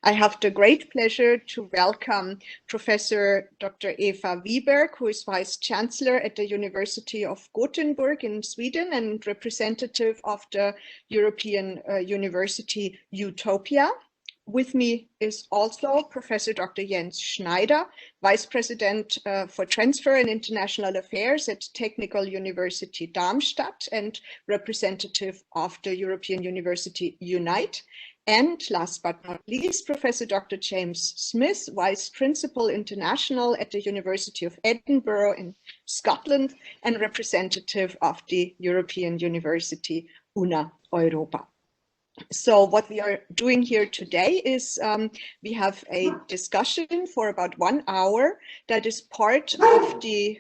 I have the great pleasure to welcome Professor Dr. Eva Wiberg, who is Vice-Chancellor at the University of Gothenburg in Sweden and representative of the European University Utopia. With me is also Professor Dr. Jens Schneider, Vice President for Transfer and International Affairs at Technische University Darmstadt and representative of the European University Unite. And last but not least, Professor Dr. James Smith, Vice Principal International at the University of Edinburgh in Scotland and representative of the European University Europa. So what we are doing here today is we have a discussion for about 1 hour that is part of the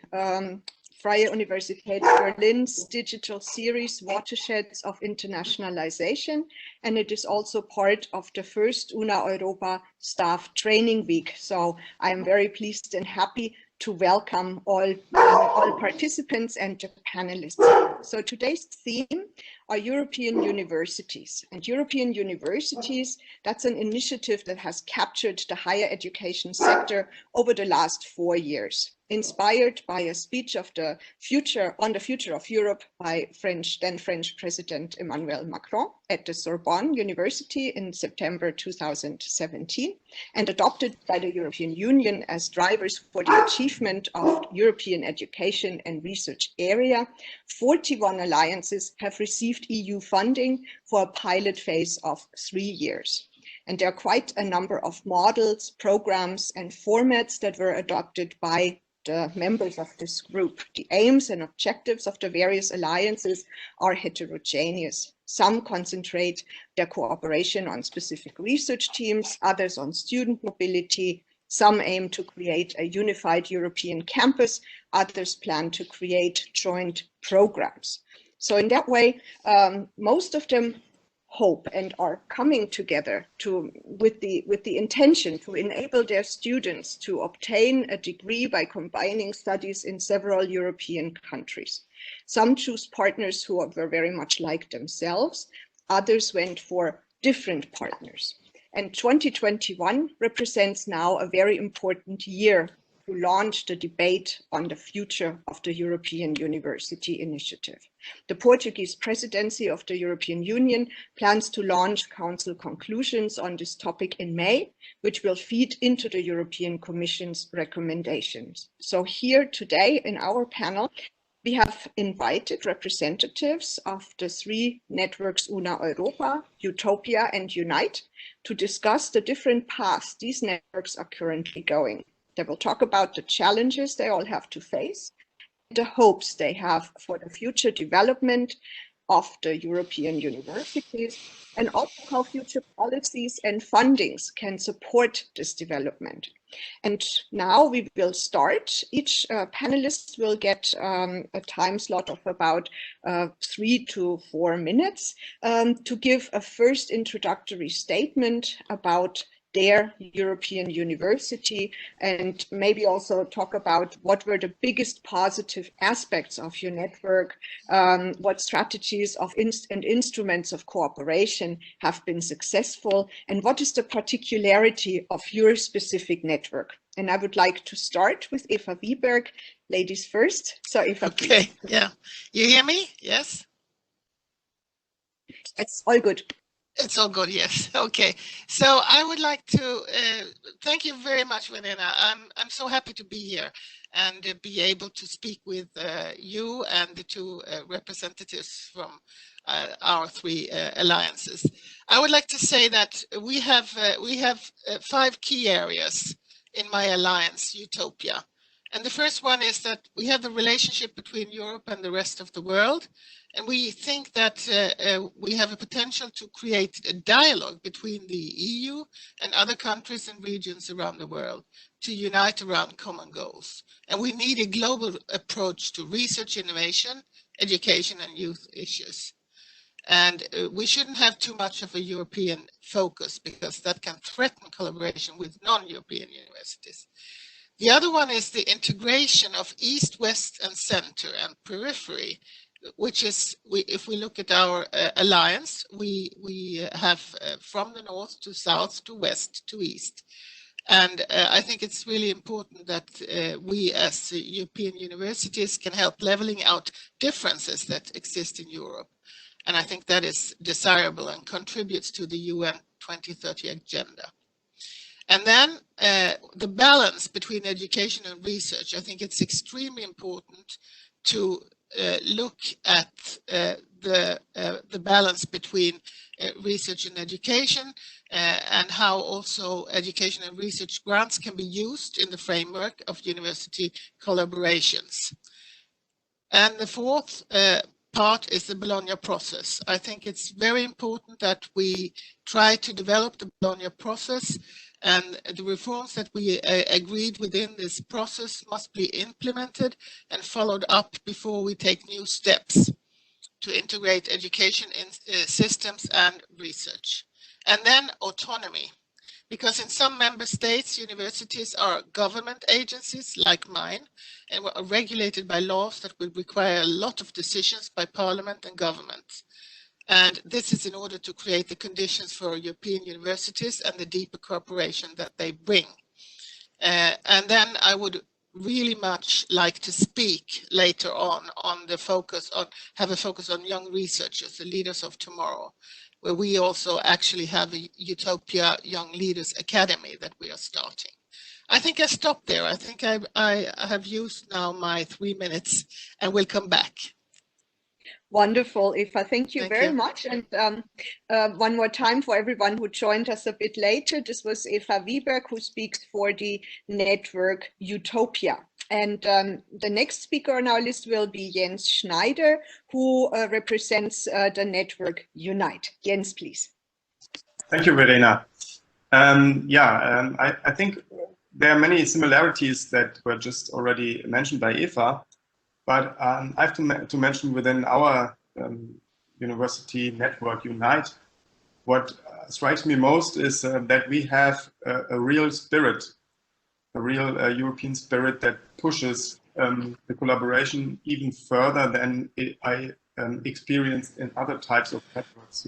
Freie Universität Berlin's digital series Watersheds of Internationalization, and it is also part of the first Europa staff training week. So I am very pleased and happy to welcome all participants and the panelists. So today's theme are European universities. And European universities, that's an initiative that has captured the higher education sector over the last 4 years, inspired by a speech of the future of Europe by then French President Emmanuel Macron at the Sorbonne University in September 2017, and adopted by the European Union as drivers for the achievement of European education and research area. 41 alliances have received EU funding for a pilot phase of 3 years. And there are quite a number of models, programs, and formats that were adopted by the members of this group. The aims and objectives of the various alliances are heterogeneous. Some concentrate their cooperation on specific research teams, others on student mobility. Some aim to create a unified European campus, others plan to create joint programs. So in that way, most of them hope and are coming together with the intention to enable their students to obtain a degree by combining studies in several European countries. Some choose partners who were very much like themselves. Others went for different partners. And 2021 represents now a very important year to launch the debate on the future of the European University Initiative. The Portuguese presidency of the European Union plans to launch Council conclusions on this topic in May, which will feed into the European Commission's recommendations. So here today in our panel, we have invited representatives of the 3 networks Europa, Utopia, and Unite to discuss the different paths these networks are currently going. They will talk about the challenges they all have to face, the hopes they have for the future development of the European universities, and also how future policies and fundings can support this development. And now we will start. Each panelist will get a time slot of about 3 to 4 minutes to give a first introductory statement about their European university, and maybe also talk about what were the biggest positive aspects of your network, what strategies and instruments of cooperation have been successful, and what is the particularity of your specific network. And I would like to start with Eva Wiberg, ladies first. So Eva, okay, please. Yeah. You hear me? Yes? It's all good. It's all good, yes. Okay. So I would like to thank you very much, Verena. I'm so happy to be here and be able to speak with you and the 2 representatives from our 3 alliances. I would like to say that we have 5 key areas in my alliance, Utopia. And the first one is that we have the relationship between Europe and the rest of the world. And we think that we have a potential to create a dialogue between the EU and other countries and regions around the world to unite around common goals. And we need a global approach to research, innovation, education, and youth issues. And we shouldn't have too much of a European focus because that can threaten collaboration with non-European universities. The other one is the integration of East, West, and Center and periphery which is, if we look at our alliance, we have from the north to south to west to east. And I think it's really important that we as European universities can help leveling out differences that exist in Europe. And I think that is desirable and contributes to the UN 2030 agenda. And then the balance between education and research. I think it's extremely important to look at the balance between research and education, and how also education and research grants can be used in the framework of university collaborations. And the fourth part is the Bologna process. I think it's very important that we try to develop the Bologna process, and the reforms that we agreed within this process must be implemented and followed up before we take new steps to integrate education in systems and research. And then autonomy, because in some member states, universities are government agencies like mine and are regulated by laws that will require a lot of decisions by parliament and government. And this is in order to create the conditions for European universities and the deeper cooperation that they bring. And then I would really much like to speak later on the focus on, have a focus on young researchers, the leaders of tomorrow, where we also actually have a Utopia Young Leaders Academy that we are starting. I think I stop there. I think I have used now my 3 minutes and will come back. Wonderful, Eva. Thank you very much. And one more time for everyone who joined us a bit later, this was Eva Wiberg, who speaks for the network Utopia. And the next speaker on our list will be Jens Schneider, who represents the network Unite. Jens, please. Thank you, Verena. I think there are many similarities that were just already mentioned by Eva. But I have to mention within our university network, Unite, what strikes me most is that we have a real spirit, a real European spirit that pushes the collaboration even further than I experienced in other types of networks,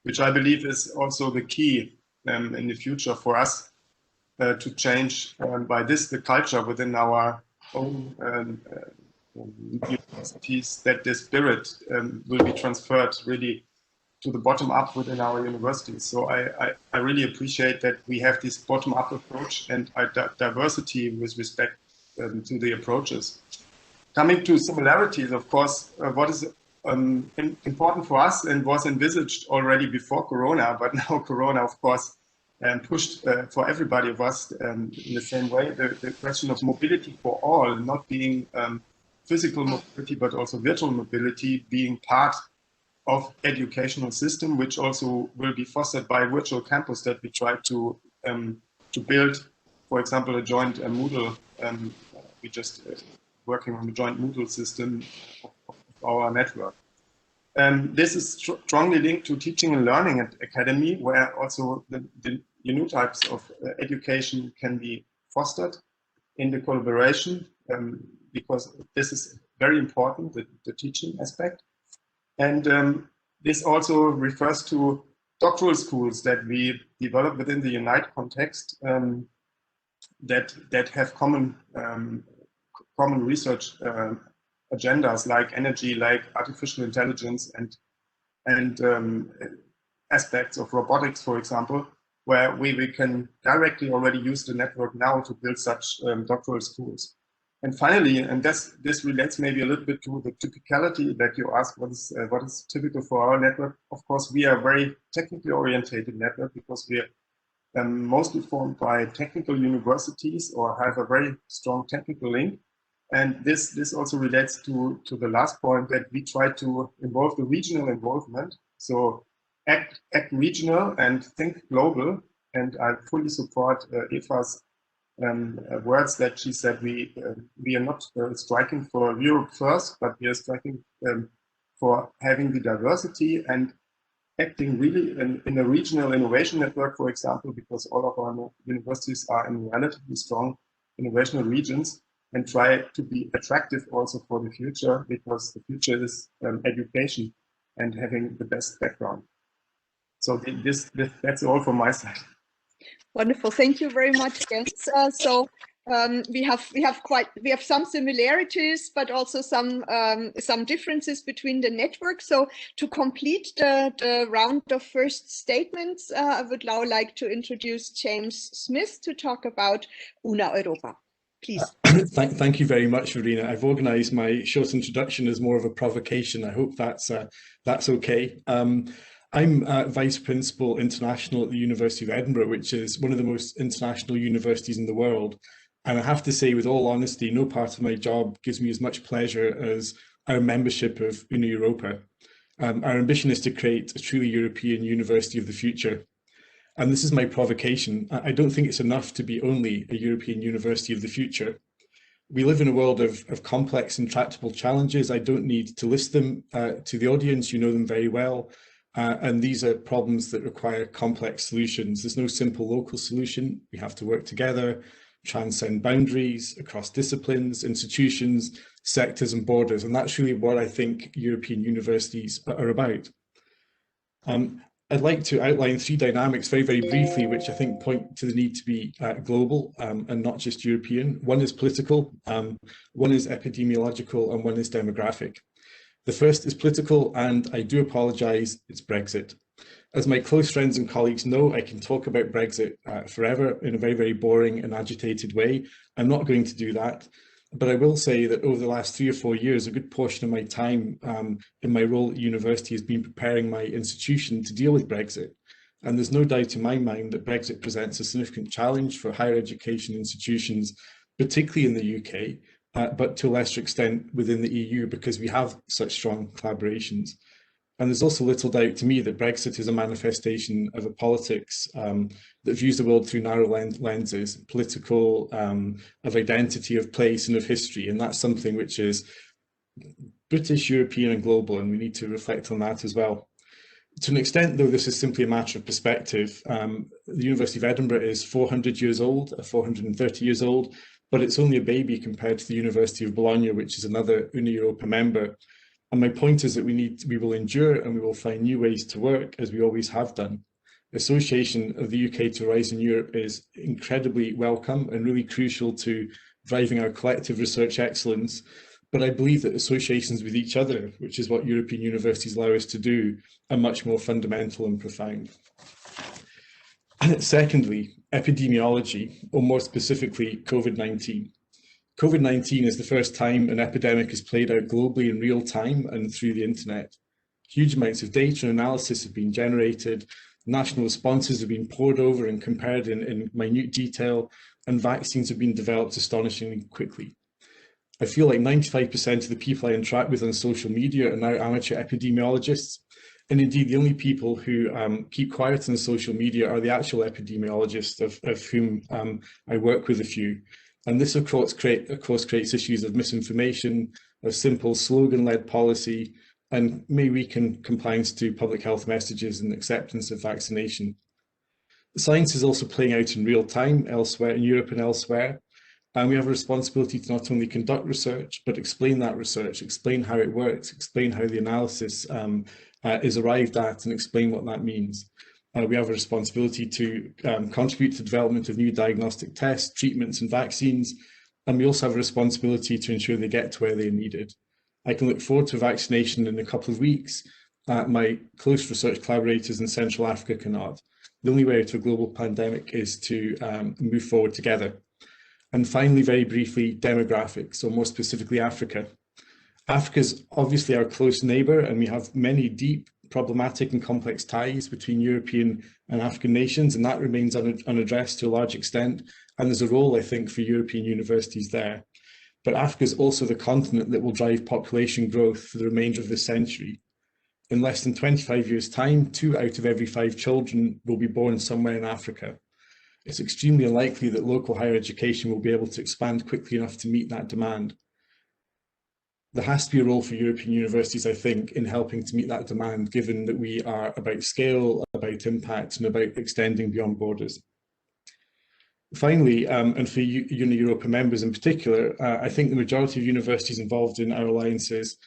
which I believe is also the key in the future for us to change by this the culture within our own universities, that the spirit will be transferred really to the bottom up within our universities. So I really appreciate that we have this bottom up approach and diversity with respect to the approaches. Coming to similarities, of course, what is important for us and was envisaged already before Corona, but now Corona, of course, pushed for everybody of us in the same way, the question of mobility for all, not being physical mobility, but also virtual mobility, being part of educational system, which also will be fostered by virtual campus that we try to build. For example, a joint Moodle. We just working on the joint Moodle system of our network. This is strongly linked to teaching and learning at academy, where also the new types of education can be fostered in the collaboration, because this is very important, the teaching aspect. And this also refers to doctoral schools that we develop within the Unite context, that have common research agendas like energy, like artificial intelligence, and aspects of robotics, for example, where we can directly already use the network now to build such doctoral schools. And finally, and this relates maybe a little bit to the typicality that you asked, what is typical for our network. Of course, we are a very technically oriented network because we are mostly formed by technical universities or have a very strong technical link. And this also relates to the last point, that we try to involve the regional involvement. So act regional and think global. And I fully support Eva's words that she said we are not striking for Europe first, but we are striking for having the diversity and acting really in a regional innovation network, for example, because all of our universities are in relatively strong innovational regions. and try to be attractive also for the future, because the future is education and having the best background. So that's all from my side. Wonderful, thank you very much, Jens. We have some similarities, but also some differences between the networks. So to complete the round of first statements, I would now like to introduce James Smith to talk about Una Europa. Please. Thank you very much, Verena. I've organised my short introduction as more of a provocation. I hope that's okay. I'm Vice Principal International at the University of Edinburgh, which is one of the most international universities in the world. And I have to say, with all honesty, no part of my job gives me as much pleasure as our membership of Una Europa. Our ambition is to create a truly European university of the future. And this is my provocation. I don't think it's enough to be only a European university of the future. We live in a world of complex, intractable challenges. I don't need to list them to the audience. You know them very well. And these are problems that require complex solutions. There's no simple local solution. We have to work together, transcend boundaries across disciplines, institutions, sectors and borders. And that's really what I think European universities are about. I'd like to outline three dynamics very, very briefly, which I think point to the need to be global and not just European. One is political, one is epidemiological, and one is demographic. The first is political, and I do apologise, it's Brexit. As my close friends and colleagues know, I can talk about Brexit forever in a very, very boring and agitated way. I'm not going to do that, but I will say that over the last 3 or 4 years, a good portion of my time in my role at university has been preparing my institution to deal with Brexit. And there's no doubt in my mind that Brexit presents a significant challenge for higher education institutions, particularly in the UK, but to a lesser extent within the EU, because we have such strong collaborations. And there's also little doubt to me that Brexit is a manifestation of a politics that views the world through narrow lenses, political, of identity, of place and of history. And that's something which is British, European and global, and we need to reflect on that as well. To an extent, though, this is simply a matter of perspective. The University of Edinburgh is 400 years old, 430 years old, but it's only a baby compared to the University of Bologna, which is another Una Europa member. And my point is that we will endure and we will find new ways to work, as we always have done. Association of the UK to Rise in Europe is incredibly welcome and really crucial to driving our collective research excellence. But I believe that associations with each other, which is what European universities allow us to do, are much more fundamental and profound. Secondly, epidemiology, or more specifically, COVID-19. COVID-19 is the first time an epidemic is played out globally in real time and through the internet. Huge amounts of data and analysis have been generated, national responses have been pored over and compared in minute detail, and vaccines have been developed astonishingly quickly. I feel like 95% of the people I interact with on social media are now amateur epidemiologists, and indeed the only people who keep quiet on social media are the actual epidemiologists, of whom I work with a few. And this, of course, creates issues of misinformation, of simple slogan-led policy, and may weaken compliance to public health messages and acceptance of vaccination. Science is also playing out in real time elsewhere, in Europe and elsewhere. And we have a responsibility to not only conduct research, but explain that research, explain how it works, explain how the analysis is arrived at, and explain what that means. We have a responsibility to contribute to the development of new diagnostic tests, treatments and vaccines, and we also have a responsibility to ensure they get to where they're needed. I can look forward to vaccination in a couple of weeks. My close research collaborators in Central Africa cannot. The only way out of a global pandemic is to move forward together. And finally, very briefly, demographics, or more specifically Africa. Africa is obviously our close neighbour, and we have many deep, problematic and complex ties between European and African nations, and that remains unaddressed to a large extent. And there's a role, I think, for European universities there. But Africa is also the continent that will drive population growth for the remainder of this century. In less than 25 years' time, 2 out of every 5 children will be born somewhere in Africa. It's extremely unlikely that local higher education will be able to expand quickly enough to meet that demand. There has to be a role for European universities, I think, in helping to meet that demand, given that we are about scale, about impact, and about extending beyond borders. Finally, and for Europa members in particular, I think the majority of universities involved in our alliances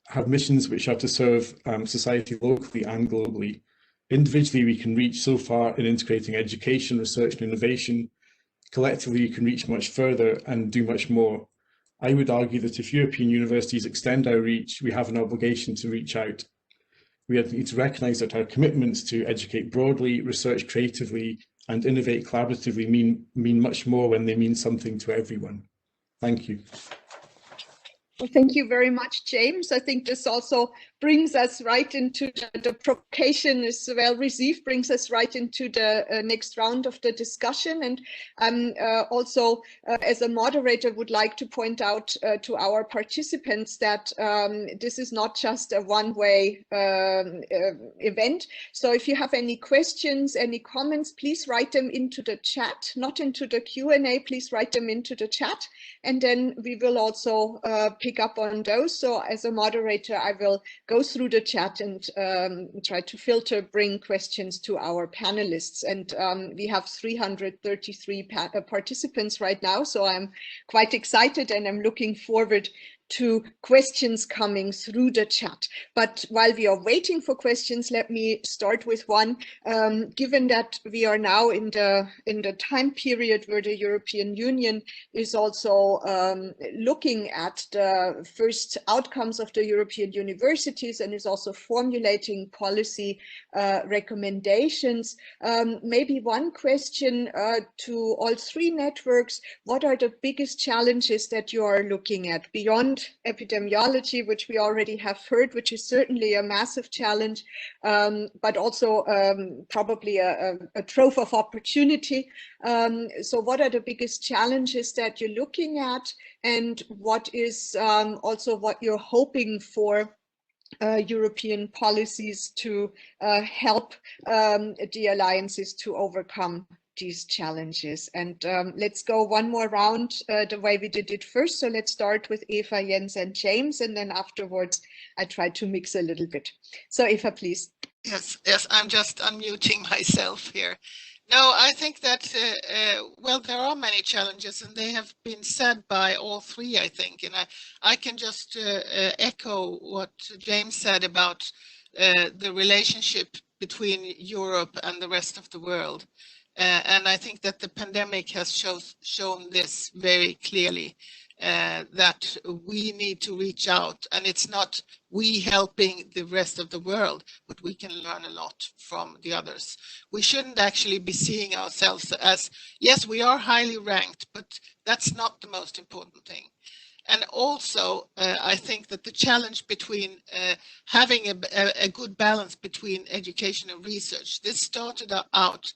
have missions which are to serve society locally and globally. Individually, we can reach so far in integrating education, research and innovation. Collectively, you can reach much further and do much more. I would argue that if European universities extend our reach, we have an obligation to reach out. We need to recognise that our commitments to educate broadly, research creatively, and innovate collaboratively mean much more when they mean something to everyone. Thank you. Well, thank you very much, James. I think this also brings us right into the provocation is well received, brings us right into the next round of the discussion. And also, as a moderator, would like to point out to our participants that this is not just a one-way event. So if you have any questions, any comments, please write them into the chat, not into the Q&A, please write them into the chat. And then we will also pick up on those. So as a moderator, I will go through the chat and try to filter, bring questions to our panelists. And we have 333 participants right now, so I'm quite excited and I'm looking forward to questions coming through the chat. But while we are waiting for questions, let me start with one. Given that we are now in the time period where the European Union is also looking at the first outcomes of the European universities and is also formulating policy recommendations, maybe one question to all three networks: what are the biggest challenges that you are looking at beyond epidemiology, which we already have heard, which is certainly a massive challenge, but also probably a trove of opportunity. So what are the biggest challenges that you're looking at, and what is also what you're hoping for European policies to help the alliances to overcome these challenges? And let's go one more round the way we did it first. So let's start with Eva, Jens and James, and then afterwards I try to mix a little bit. So Eva, please. Yes, I'm just unmuting myself here. No, I think that, well, there are many challenges and they have been said by all three, I think. And I can just echo what James said about the relationship between Europe and the rest of the world. And I think that the pandemic has shown this very clearly, that we need to reach out, and it's not we helping the rest of the world, but we can learn a lot from the others. We shouldn't actually be seeing ourselves as, yes, we are highly ranked, but that's not the most important thing. And also, I think that the challenge between having a good balance between education and research, this started out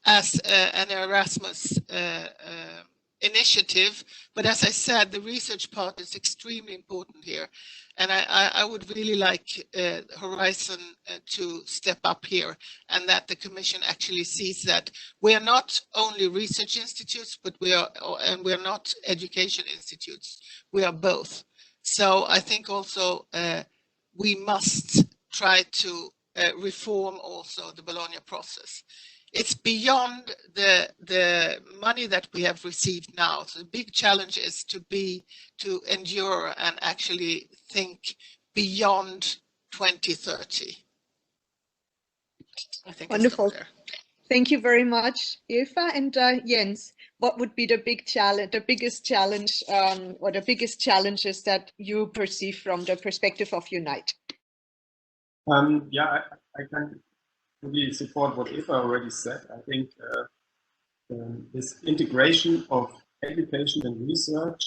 as an Erasmus initiative, but as I said, the research part is extremely important here, and I would really like Horizon to step up here, and that the Commission actually sees that we are not only research institutes, but we are not education institutes. We are both. So I think also we must try to reform also the Bologna process. It's beyond the money that we have received now. So the big challenge is to endure and actually think beyond 2030. I think wonderful. Thank you very much, Eva. And Jens, what would be the big challenge, the biggest challenge, or the biggest challenges that you perceive from the perspective of Unite? Yeah, I can really support what Eva already said. I think this integration of education and research,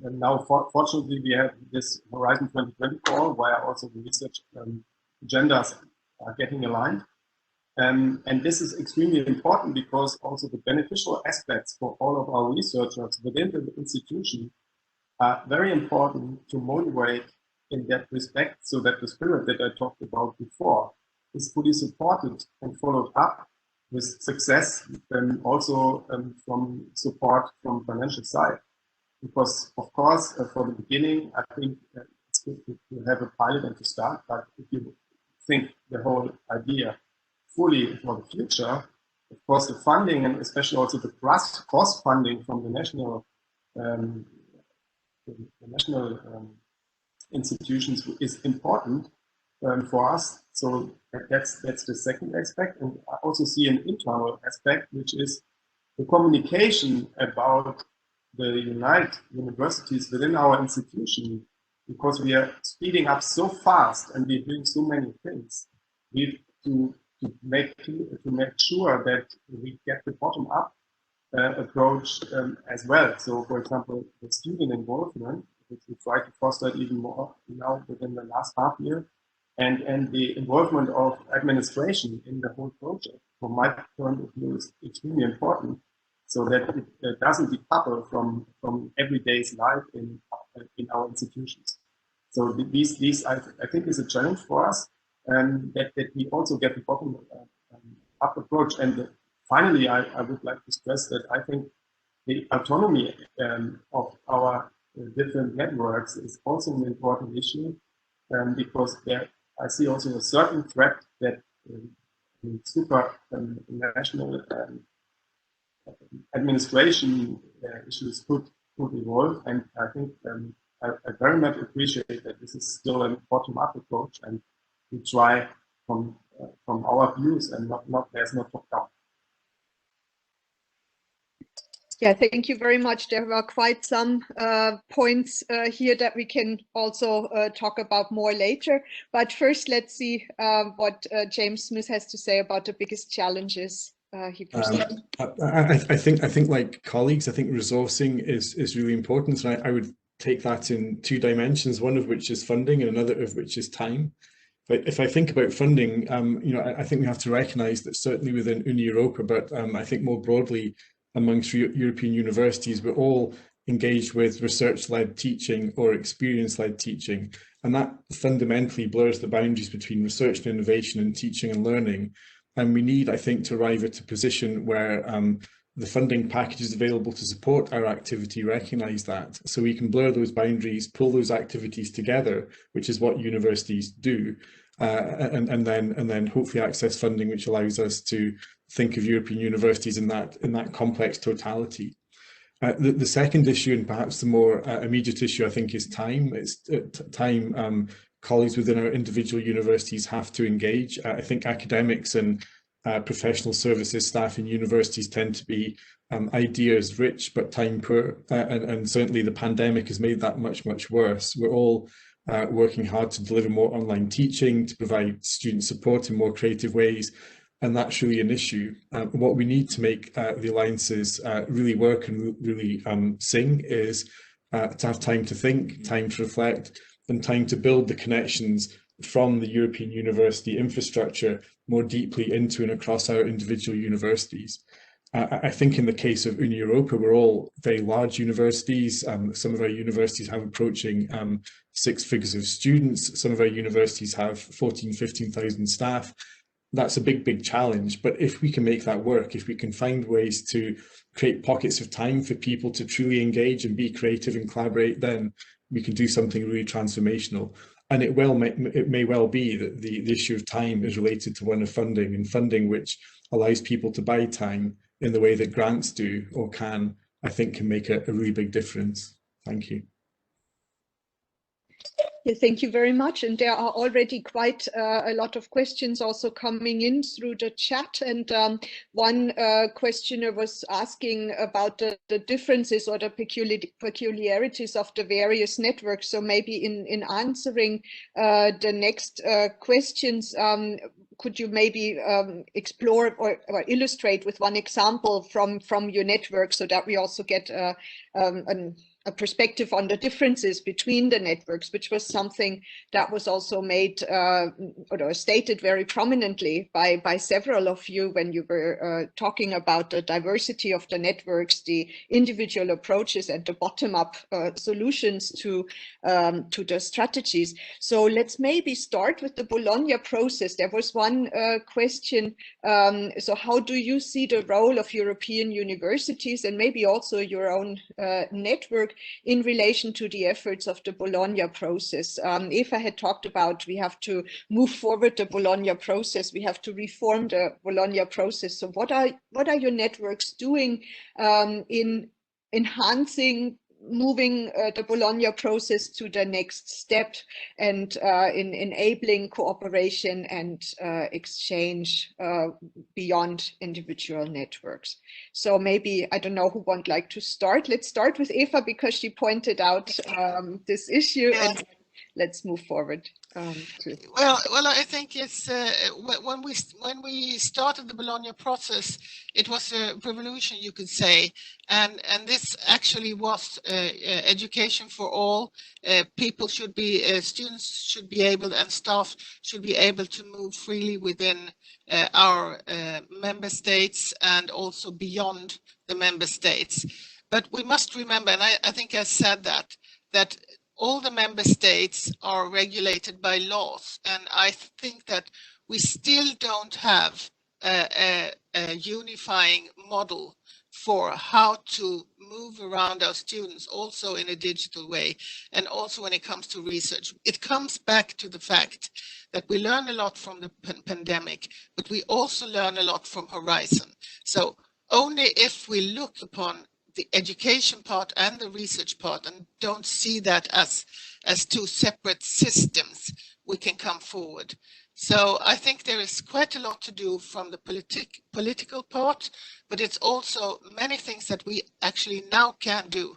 and now fortunately we have this Horizon 2020 call where also the research agendas are getting aligned. And this is extremely important because also the beneficial aspects for all of our researchers within the institution are very important to motivate in that respect, so that the spirit that I talked about before is fully supported and followed up with success, and also from support from financial side. Because of course, for the beginning, I think it's good to have a pilot and to start, but if you think the whole idea fully for the future, of course, the funding and especially also the cross funding from the national institutions is important for us. So that's the second aspect. And I also see an internal aspect, which is the communication about the universities within our institution, because we are speeding up so fast and we're doing so many things. We to make sure that we get the bottom-up approach as well. So, for example, the student involvement, which we try to foster even more now within the last half year, and the involvement of administration in the whole project, from my point of view, is extremely important, so that it doesn't decouple from everyday's life in our institutions. So these I think is a challenge for us, that we also get the bottom-up approach. And finally, I would like to stress that I think the autonomy of our different networks is also an important issue, because I see also a certain threat that super national administration issues could evolve. And I think I very much appreciate that this is still a bottom-up approach, and we try from our views and there's no top-down. Yeah, thank you very much. There were quite some points here that we can also talk about more later. But first, let's see what James Smith has to say about the biggest challenges he presented. I think like colleagues, I think resourcing is really important. And I would take that in two dimensions, one of which is funding and another of which is time. But if I think about funding, you know, I think we have to recognise that certainly within Europa, but I think more broadly amongst European universities, we're all engaged with research-led teaching or experience-led teaching, and that fundamentally blurs the boundaries between research and innovation and teaching and learning. And we need, I think, to arrive at a position where the funding packages available to support our activity recognise that, so we can blur those boundaries, pull those activities together, which is what universities do, and then hopefully access funding which allows us to think of European universities in that complex totality. The second issue, and perhaps the more immediate issue, I think, is time. It's time colleagues within our individual universities have to engage. I think academics and professional services staff in universities tend to be ideas rich but time poor, and certainly the pandemic has made that much worse. We're all working hard to deliver more online teaching, to provide student support in more creative ways, and that's really an issue. What we need to make the alliances really work and really sing is to have time to think, time to reflect, and time to build the connections from the European university infrastructure more deeply into and across our individual universities. I think in the case of Europa, we're all very large universities. Some of our universities have approaching 6 figures of students. Some of our universities have 15,000 staff. That's a big challenge. But if we can make that work, if we can find ways to create pockets of time for people to truly engage and be creative and collaborate, then we can do something really transformational. And it may well be that the issue of time is related to one of funding, and funding which allows people to buy time in the way that grants do or can, I think, can make a really big difference. Thank you. Yeah, thank you very much. And there are already quite a lot of questions also coming in through the chat. And one questioner was asking about the differences or the peculiarities of the various networks. So maybe in answering the next questions, could you maybe explore or illustrate with one example from your network, so that we also get a perspective on the differences between the networks, which was something that was also made or stated very prominently by several of you when you were talking about the diversity of the networks, the individual approaches, and the bottom-up solutions to the strategies. So let's maybe start with the Bologna process. There was one question. So how do you see the role of European universities and maybe also your own network in relation to the efforts of the Bologna process. Eva had talked about we have to move forward the Bologna process, we have to reform the Bologna process. So what are your networks doing in enhancing, moving the Bologna process to the next step, and in enabling cooperation and exchange beyond individual networks? So maybe, I don't know who would like to start. Let's start with Eva, because she pointed out this issue, and let's move forward. Well, I think it's when we started the Bologna process, it was a revolution, you could say, and this actually was education for all. People should be, students should be able, and staff should be able to move freely within our member states and also beyond the member states. But we must remember, and I think I said that all the member states are regulated by laws, and I think that we still don't have a unifying model for how to move around our students, also in a digital way, and also when it comes to research. It comes back to the fact that we learn a lot from the pandemic, but we also learn a lot from Horizon. So only if we look upon the education part and the research part and don't see that as two separate systems, we can come forward. So I think there is quite a lot to do from the political part, but it's also many things that we actually now can do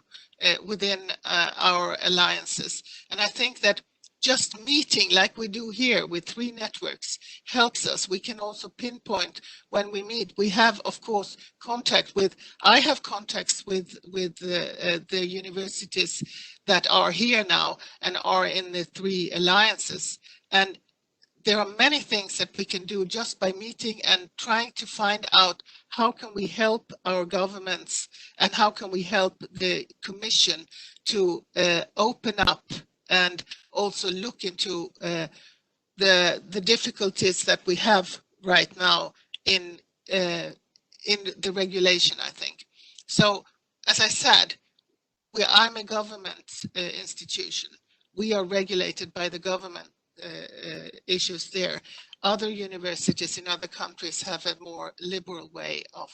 within our alliances. And I think that just meeting like we do here with 3 networks helps us. We can also pinpoint when we meet. We have, of course, I have contacts with the universities that are here now and are in the 3 alliances. And there are many things that we can do just by meeting and trying to find out how can we help our governments and how can we help the Commission to open up and also look into the difficulties that we have right now in the regulation, I think. So, as I said, I'm a government institution. We are regulated by the government issues there. Other universities in other countries have a more liberal way of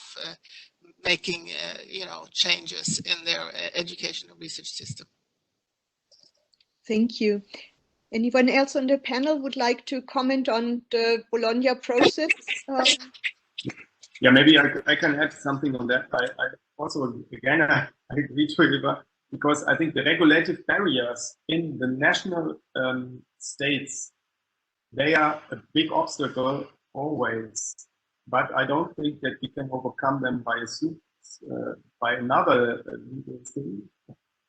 making changes in their education and research system. Thank you. Anyone else on the panel would like to comment on the Bologna process? Yeah, maybe I can add something on that. I also, again, I agree to Eva, because I think the regulative barriers in the national states, they are a big obstacle always, but I don't think that we can overcome them by by another legal thing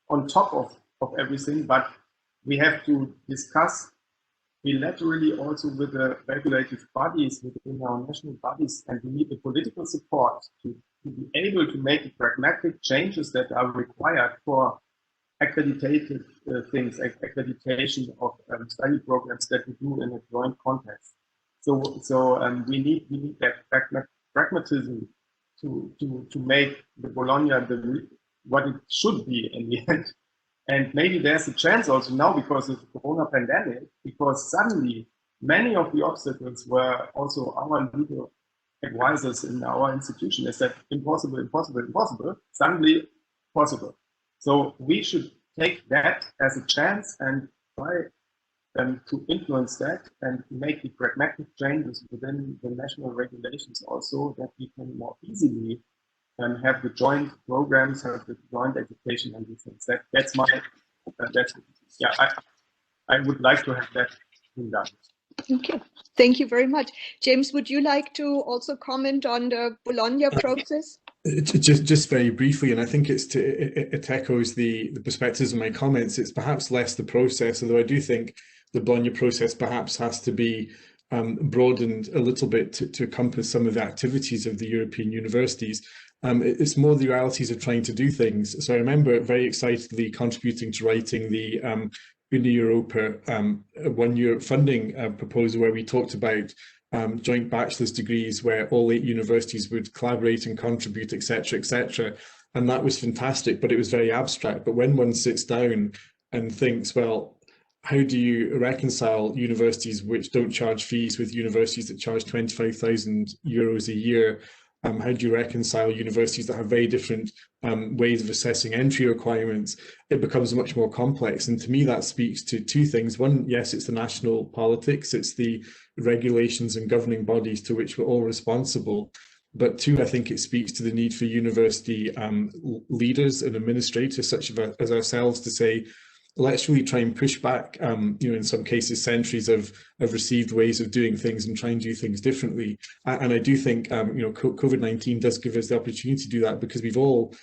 on top of everything, but we have to discuss bilaterally also with the regulative bodies within our national bodies, and we need the political support to be able to make the pragmatic changes that are required for accredited things, accreditation of study programs that we do in a joint context. So we need that pragmatism to make the Bologna what it should be in the end. And maybe there's a chance also now because of the Corona pandemic, because suddenly many of the obstacles were also our legal advisors in our institution. They said impossible, impossible, impossible, suddenly possible. So we should take that as a chance and try to influence that and make the pragmatic changes within the national regulations also, that we can more easily have the joint programs, have the joint education and these things. That's my, I would like to have that done. Okay, thank you very much. James, would you like to also comment on the Bologna process? Just very briefly, and I think it echoes the perspectives of my comments. It's perhaps less the process, although I do think the Bologna process perhaps has to be broadened a little bit to encompass some of the activities of the European universities. It's more the realities of trying to do things. So I remember very excitedly contributing to writing the Europa 1-year funding proposal, where we talked about joint bachelor's degrees where all 8 universities would collaborate and contribute, etc., etc. and that was fantastic, but it was very abstract. But when one sits down and thinks, well, how do you reconcile universities which don't charge fees with universities that charge 25,000 euros a year? How do you reconcile universities that have very different ways of assessing entry requirements? It becomes much more complex. And to me, that speaks to two things. One, yes, it's the national politics, it's the regulations and governing bodies to which we're all responsible. But two, I think it speaks to the need for university leaders and administrators such as ourselves to say, let's really try and push back, in some cases, centuries of received ways of doing things and try and do things differently. And I do think, COVID-19 does give us the opportunity to do that, because we've all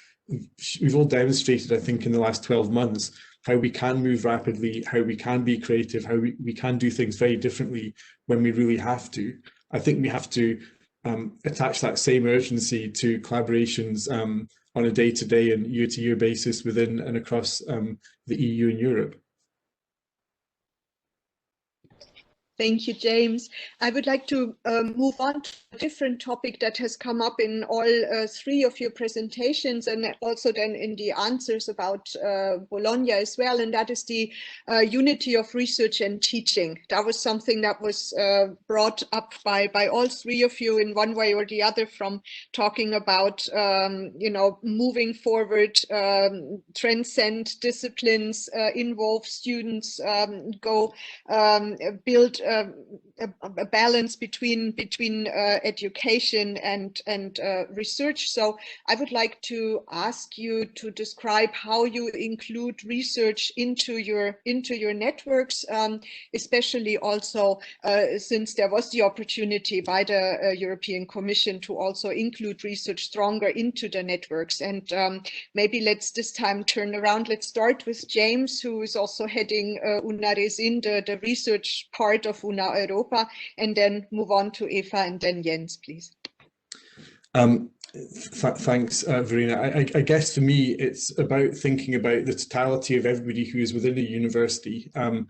demonstrated, I think, in the last 12 months, how we can move rapidly, how we can be creative, how we can do things very differently when we really have to. I think we have to attach that same urgency to collaborations on a day-to-day and year-to-year basis within and across the EU and Europe. Thank you, James. I would like to move on to a different topic that has come up in all three of your presentations, and also then in the answers about Bologna as well, and that is the unity of research and teaching. That was something that was brought up by all three of you in one way or the other, from talking about moving forward, transcend disciplines, involve students, build a balance between education and research. So I would like to ask you to describe how you include research into your networks, especially also since there was the opportunity by the European Commission to also include research stronger into the networks. And maybe let's this time turn around. Let's start with James, who is also heading UNARESIN, the research part of Europa, and then move on to Eva and then Jens, please. Thanks, Verena. I guess for me, it's about thinking about the totality of everybody who is within a university and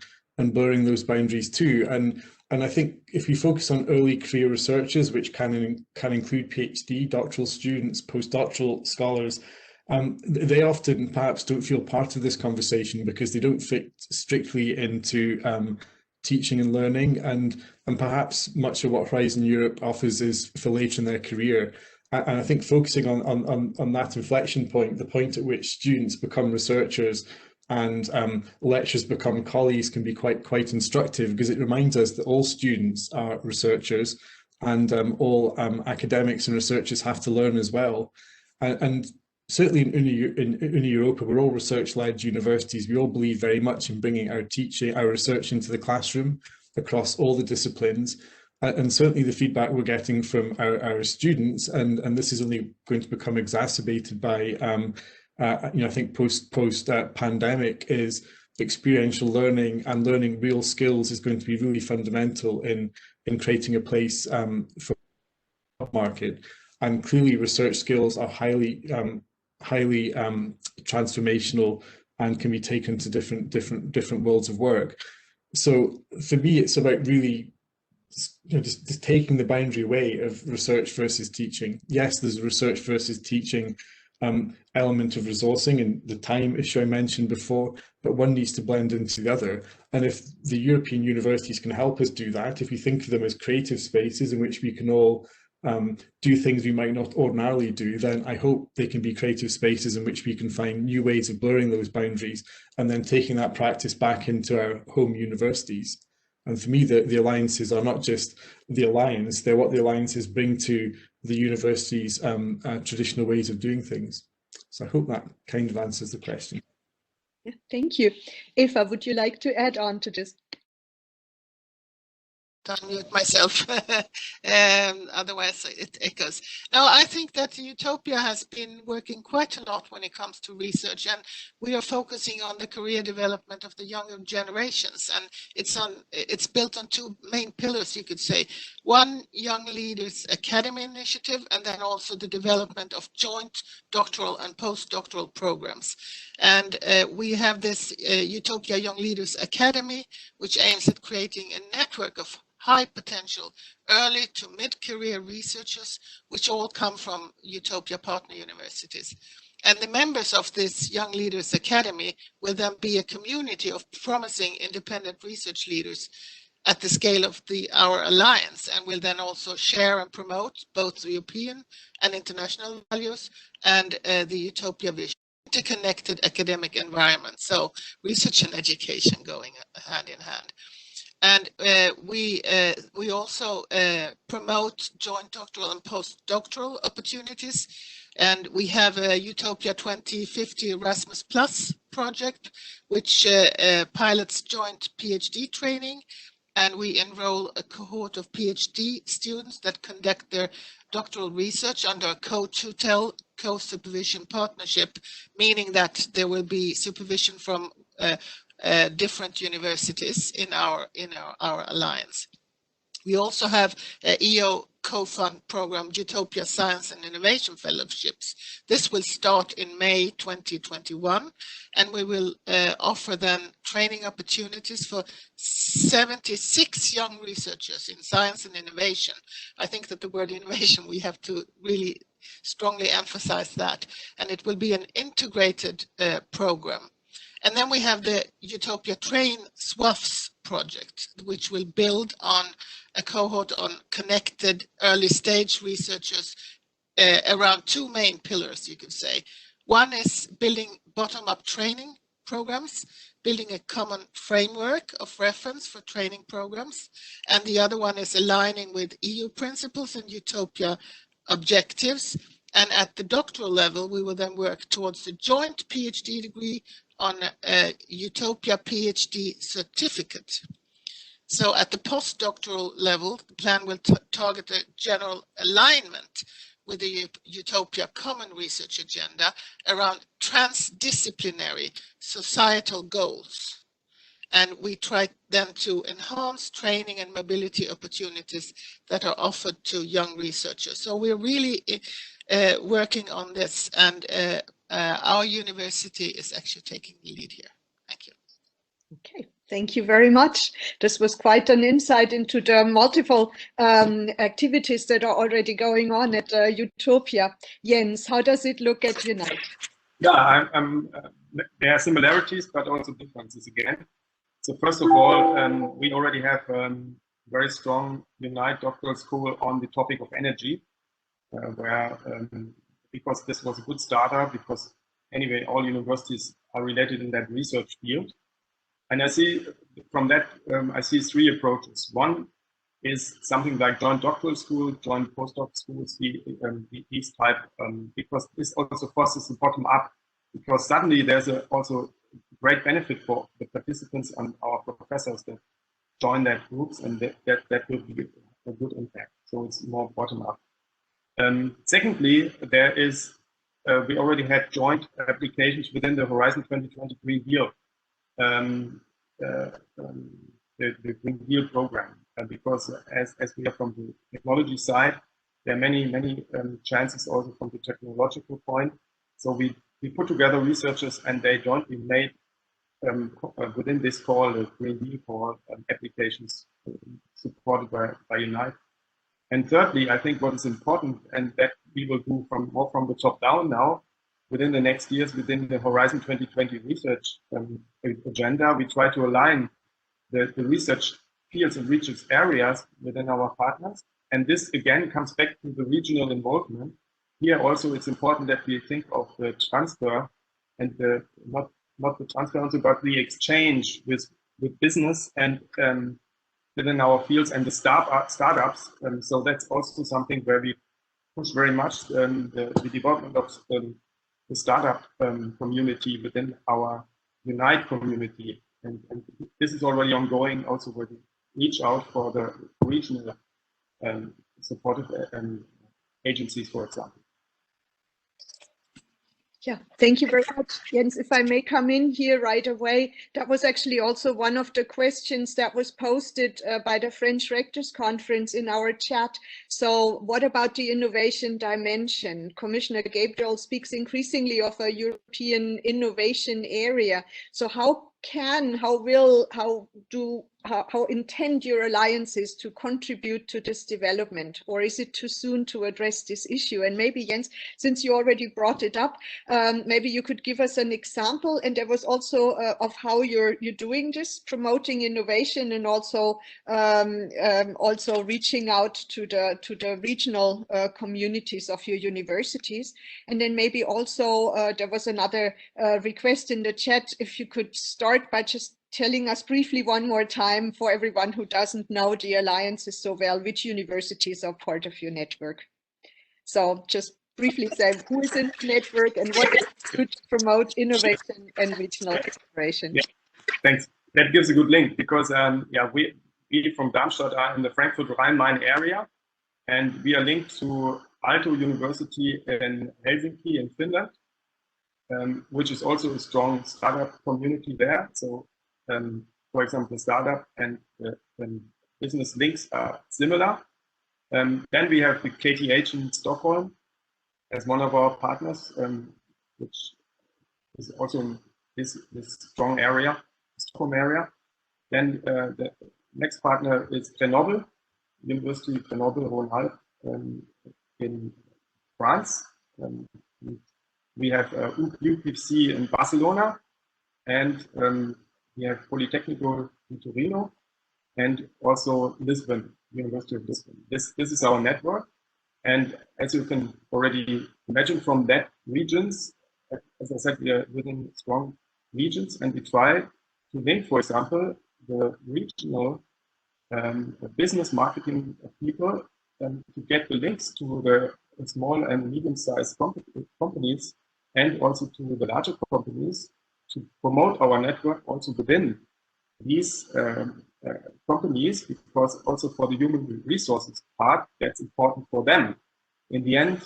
blurring those boundaries too. And I think if we focus on early career researchers, which can include PhD, doctoral students, postdoctoral scholars, they often perhaps don't feel part of this conversation because they don't fit strictly into teaching and learning, and perhaps much of what Horizon Europe offers is for later in their career. And I think focusing on that inflection point, the point at which students become researchers and lecturers become colleagues, can be quite instructive, because it reminds us that all students are researchers, and all academics and researchers have to learn as well. And certainly in Europa, we're all research-led universities. We all believe very much in bringing our research into the classroom across all the disciplines. And certainly the feedback we're getting from our students, and this is only going to become exacerbated by, I think post-pandemic, is experiential learning and learning real skills is going to be really fundamental in creating a place for the market. And clearly research skills are highly transformational and can be taken to different worlds of work. So for me, it's about really just taking the boundary away of research versus teaching. Yes, there's a research versus teaching element of resourcing and the time issue I mentioned before, but one needs to blend into the other. And if the European universities can help us do that, if we think of them as creative spaces in which we can all do things we might not ordinarily do, then I hope they can be creative spaces in which we can find new ways of blurring those boundaries and then taking that practice back into our home universities. And for me, the alliances are not just the alliance, they're what the alliances bring to the university's traditional ways of doing things. So I hope that kind of answers the question. Yeah, thank you. Eva, would you like to add on to this? Unmute myself, otherwise it echoes. Now, I think that Utopia has been working quite a lot when it comes to research, and we are focusing on the career development of the younger generations, and it's built on two main pillars, you could say. One, Young Leaders Academy initiative, and then also the development of joint doctoral and postdoctoral programs. And we have this Utopia Young Leaders Academy, which aims at creating a network of high potential early to mid-career researchers, which all come from Utopia partner universities. And the members of this Young Leaders Academy will then be a community of promising independent research leaders at the scale of our alliance, and will then also share and promote both European and international values and the Utopia vision, interconnected academic environment. So research and education going hand in hand. And we also promote joint doctoral and postdoctoral opportunities. And we have a Utopia 2050 Erasmus Plus project, which pilots joint PhD training. And we enroll a cohort of PhD students that conduct their doctoral research under a co-tutel, co-supervision partnership, meaning that there will be supervision from different universities in our alliance. We also have EO co-fund program, Utopia Science and Innovation Fellowships. This will start in May 2021, and we will offer then training opportunities for 76 young researchers in science and innovation. I think that the word innovation, we have to really strongly emphasize that, and it will be an integrated program. And then we have the Utopia Train SWAFs project, which will build on a cohort on connected early stage researchers around two main pillars, you could say. One is building bottom-up training programs, building a common framework of reference for training programs. And the other one is aligning with EU principles and Utopia objectives. And at the doctoral level, we will then work towards the joint PhD degree on a Utopia PhD certificate. So at the postdoctoral level, the plan will target a general alignment with the Utopia Common Research Agenda around transdisciplinary societal goals. And we try then to enhance training and mobility opportunities that are offered to young researchers. So we're really working on this, and our university is actually taking the lead here. Thank you. Okay, thank you very much. This was quite an insight into the multiple activities that are already going on at Utopia. Jens, how does it look at Unite? Yeah, there are similarities, but also differences again. So first of all, we already have very strong Unite doctoral school on the topic of energy, where because this was a good starter, because anyway, all universities are related in that research field. And I see from that, I see three approaches. One is something like joint doctoral school, joint postdoc schools, these type, because this also fosters the bottom up, because suddenly there's also great benefit for the participants and our professors that join that groups, and that will be a good impact. So it's more bottom up. Secondly, there is, we already had joint applications within the Horizon 2020 Green Deal, the Green Deal program, because as we are from the technology side, there are many chances also from the technological point. So we put together researchers, and they jointly made within this call, the Green Deal call, applications supported by Unite. And thirdly, I think what is important, and that we will do more from the top down now, within the next years, within the Horizon 2020 research agenda, we try to align the research fields and research areas within our partners. And this again comes back to the regional involvement. Here also, it's important that we think of the transfer and not the transfer, but the exchange with business and within our fields and the startups. So that's also something where we push very much the development of the startup community within our Unite community. And this is already ongoing, also where we reach out for the regional supportive agencies, for example. Yeah, thank you very much, Jens. If I may come in here right away, that was actually also one of the questions that was posted by the French Rectors Conference in our chat. So what about the innovation dimension? Commissioner Gabriel speaks increasingly of a European innovation area. So how do how intend your alliances to contribute to this development, or is it too soon to address this issue? And maybe Jens, since you already brought it up, maybe you could give us an example. And there was also of how you're doing this, promoting innovation, and also also reaching out to the regional communities of your universities. And then maybe also there was another request in the chat, if you could start by just telling us briefly one more time, for everyone who doesn't know the alliances so well, which universities are part of your network. So just briefly say who is in the network and what is to promote innovation and regional exploration. Yeah, thanks. That gives a good link, because yeah, we from Darmstadt are in the Frankfurt-Rhein-Main area, and we are linked to Aalto University in Helsinki in Finland, which is also a strong startup community there. So for example, the startup and business links are similar. Then we have the KTH in Stockholm as one of our partners, which is also in this strong area, Stockholm area. Then the next partner is Grenoble, University of Grenoble-Rhône-Alpes in France. We have UPC in Barcelona, and we have Politecnico in Torino, and also Lisbon, University of Lisbon. This is our network. And as you can already imagine from that regions, as I said, we are within strong regions, and we try to link, for example, the regional business marketing people to get the links to the small and medium-sized companies, and also to the larger companies, to promote our network also within these companies, because also for the human resources part, that's important for them. In the end,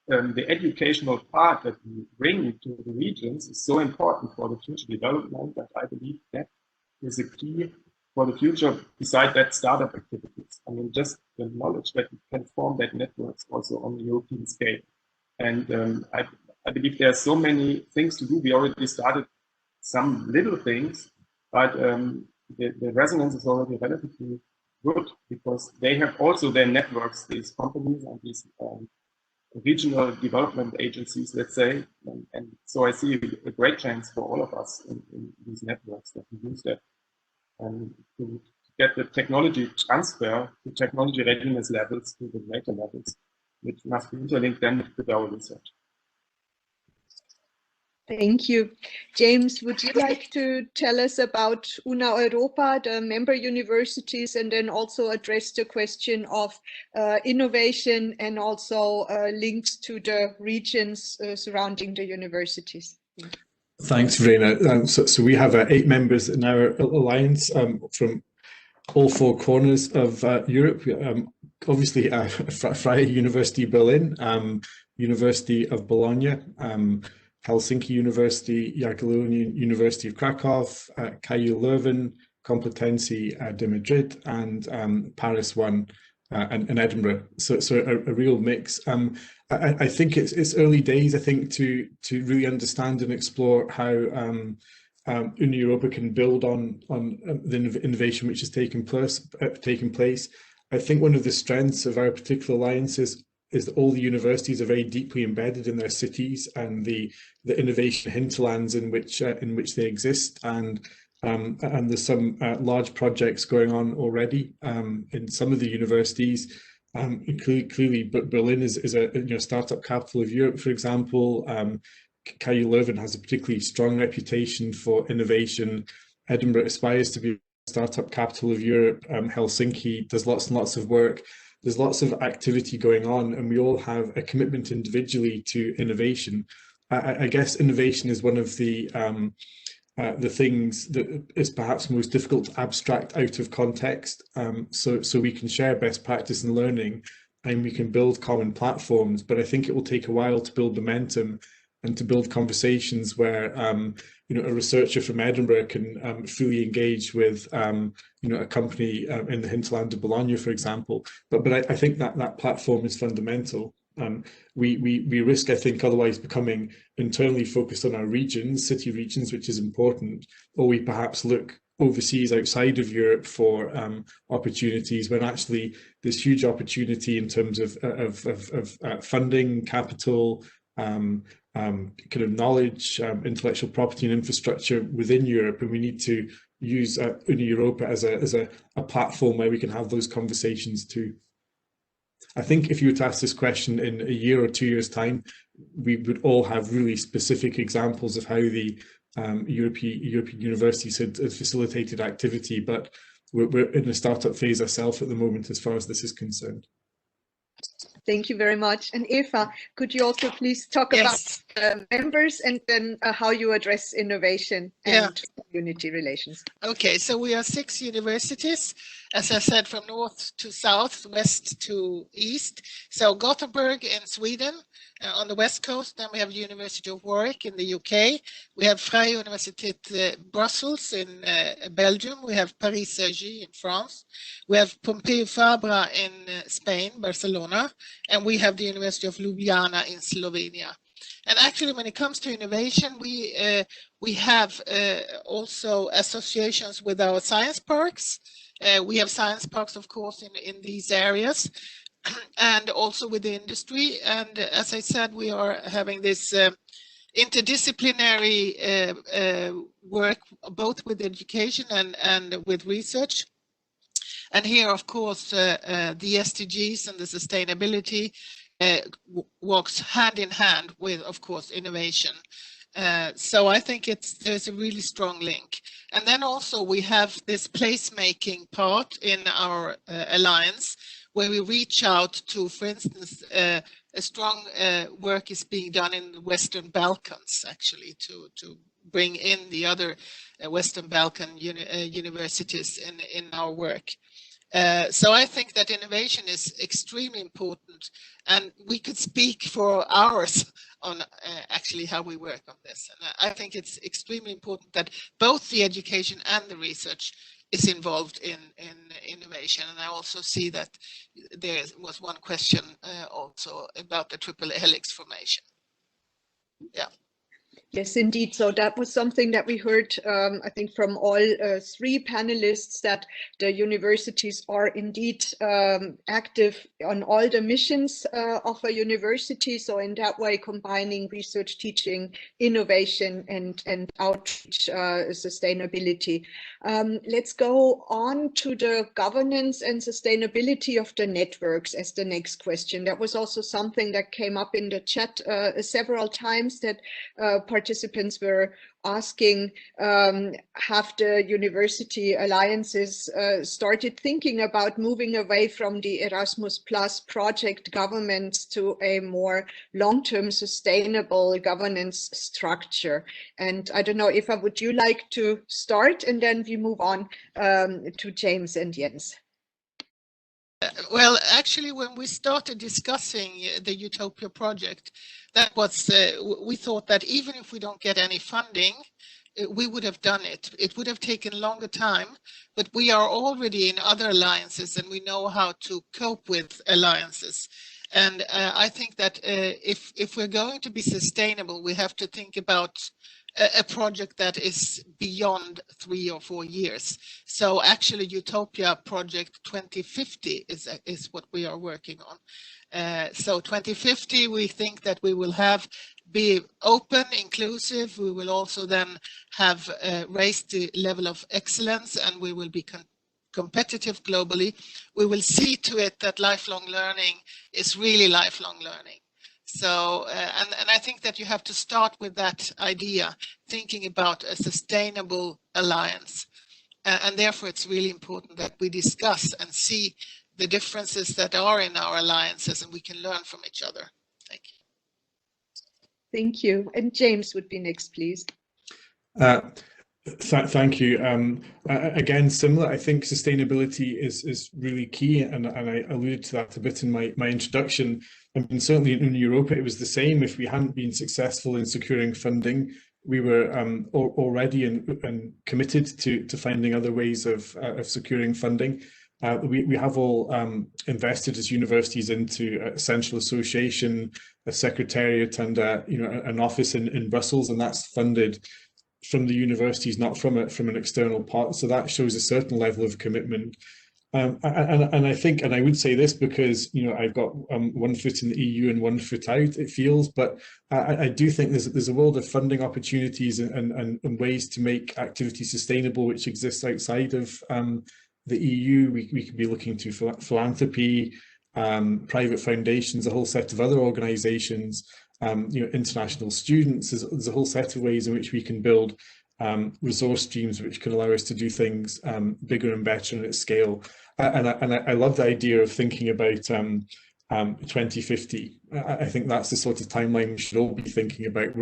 the educational part that we bring to the regions is so important for the future development, that I believe that is a key for the future, beside that startup activities. I mean, just the knowledge that we can form that networks also on the European scale. And I believe there are so many things to do. We already started some little things, but the resonance is already relatively good, because they have also their networks, these companies and these regional development agencies, let's say. And so I see a great chance for all of us in these networks, that we use that to get the technology transfer to technology readiness levels to the later levels, which must be interlinked then with our research. Thank you. James, would you like to tell us about Una Europa, the member universities, and then also address the question of innovation and also links to the regions surrounding the universities? Thanks, Verena. So we have 8 members in our alliance from all 4 corners of Europe. Obviously, Freie University Berlin, University of Bologna, Helsinki University, Jagiellonian University of Krakow, KU Leuven, Complutense de Madrid, and Paris 1 and Edinburgh. So a real mix. I think it's early days, I think, to really understand and explore how Una Europa can build on the innovation which has taken place. I think one of the strengths of our particular alliances is that all the universities are very deeply embedded in their cities and the innovation hinterlands in which they exist, and there's some large projects going on already in some of the universities. Clearly, but Berlin is a startup capital of Europe, for example. KU Leuven has a particularly strong reputation for innovation. Edinburgh aspires to be a startup capital of Europe. Helsinki does lots and lots of work. There's lots of activity going on, and we all have a commitment individually to innovation. I guess innovation is one of the things that is perhaps most difficult to abstract out of context. So we can share best practice and learning, and we can build common platforms, but I think it will take a while to build momentum and to build conversations where a researcher from Edinburgh can fully engage with a company in the hinterland of Bologna, for example. But I think that platform is fundamental. We risk, I think, otherwise becoming internally focused on our regions, city regions, which is important, or we perhaps look overseas, outside of Europe, for opportunities, when actually there's huge opportunity in terms of funding, capital, kind of knowledge, intellectual property and infrastructure within Europe, and we need to use Europa as a platform where we can have those conversations too. I think if you were to ask this question in a year or 2 years' time, we would all have really specific examples of how the European universities had facilitated activity, but we're in the startup phase ourselves at the moment as far as this is concerned. Thank you very much. And Eva, could you also please talk about members and then how you address innovation and community relations? Okay, so we are 6 universities, as I said, from north to south, west to east. So Gothenburg in Sweden, on the west coast. Then we have University of Warwick in the UK. We have Freie Universität Brussels in Belgium. We have Paris-Cergy in France. We have Pompeu Fabra in Spain, Barcelona. And we have the University of Ljubljana in Slovenia. And actually, when it comes to innovation, we have also associations with our science parks. We have science parks, of course, in these areas, and also with the industry. And as I said, we are having this interdisciplinary work, both with education and with research. And here, of course, the SDGs and the sustainability works hand in hand with, of course, innovation. So I think there's a really strong link. And then also we have this placemaking part in our alliance, where we reach out to, for instance, a strong work is being done in the Western Balkans, actually, to bring in the other Western Balkan universities in our work. So I think that innovation is extremely important, and we could speak for hours on actually how we work on this. And I think it's extremely important that both the education and the research is involved in innovation. And I also see that there was one question also about the triple helix formation. Yeah. Yes, indeed. So that was something that we heard, I think, from all 3 panelists, that the universities are indeed active on all the missions of a university. So in that way, combining research, teaching, innovation, and outreach, sustainability. Let's go on to the governance and sustainability of the networks as the next question. That was also something that came up in the chat several times, that participants were asking, have the university alliances started thinking about moving away from the Erasmus Plus project governance to a more long-term sustainable governance structure? And I don't know, Eva, would you like to start, and then we move on to James and Jens? Well, actually, when we started discussing the Utopia project, that was we thought that even if we don't get any funding, we would have done it. It would have taken longer time, but we are already in other alliances and we know how to cope with alliances. And I think that if we're going to be sustainable, we have to think about a project that is beyond 3 or 4 years. So actually Utopia Project 2050 is what we are working on. So 2050, we think that we will be open, inclusive. We will also then have raised the level of excellence, and we will be competitive globally. We will see to it that lifelong learning is really lifelong learning. So, and I think that you have to start with that idea, thinking about a sustainable alliance. And therefore, it's really important that we discuss and see the differences that are in our alliances, and we can learn from each other. Thank you. Thank you. And James would be next, please. Thank you. Again, similar, I think sustainability is really key, and I alluded to that a bit in my introduction. I mean, certainly in Europa, it was the same. If we hadn't been successful in securing funding, we were already and committed to finding other ways of securing funding. We have all invested as universities into a central association, a secretariat, and an office in Brussels, and that's funded from the universities, not from an external part. So that shows a certain level of commitment. And I think, and I would say this because, you know, I've got one foot in the EU and one foot out, it feels, but I do think there's a world of funding opportunities and ways to make activity sustainable, which exists outside of the EU. We could be looking to philanthropy, private foundations, a whole set of other organizations, you know, international students. There's a whole set of ways in which we can build resource streams which can allow us to do things bigger and better and at scale. And I love the idea of thinking about 2050. I think that's the sort of timeline we should all be thinking about.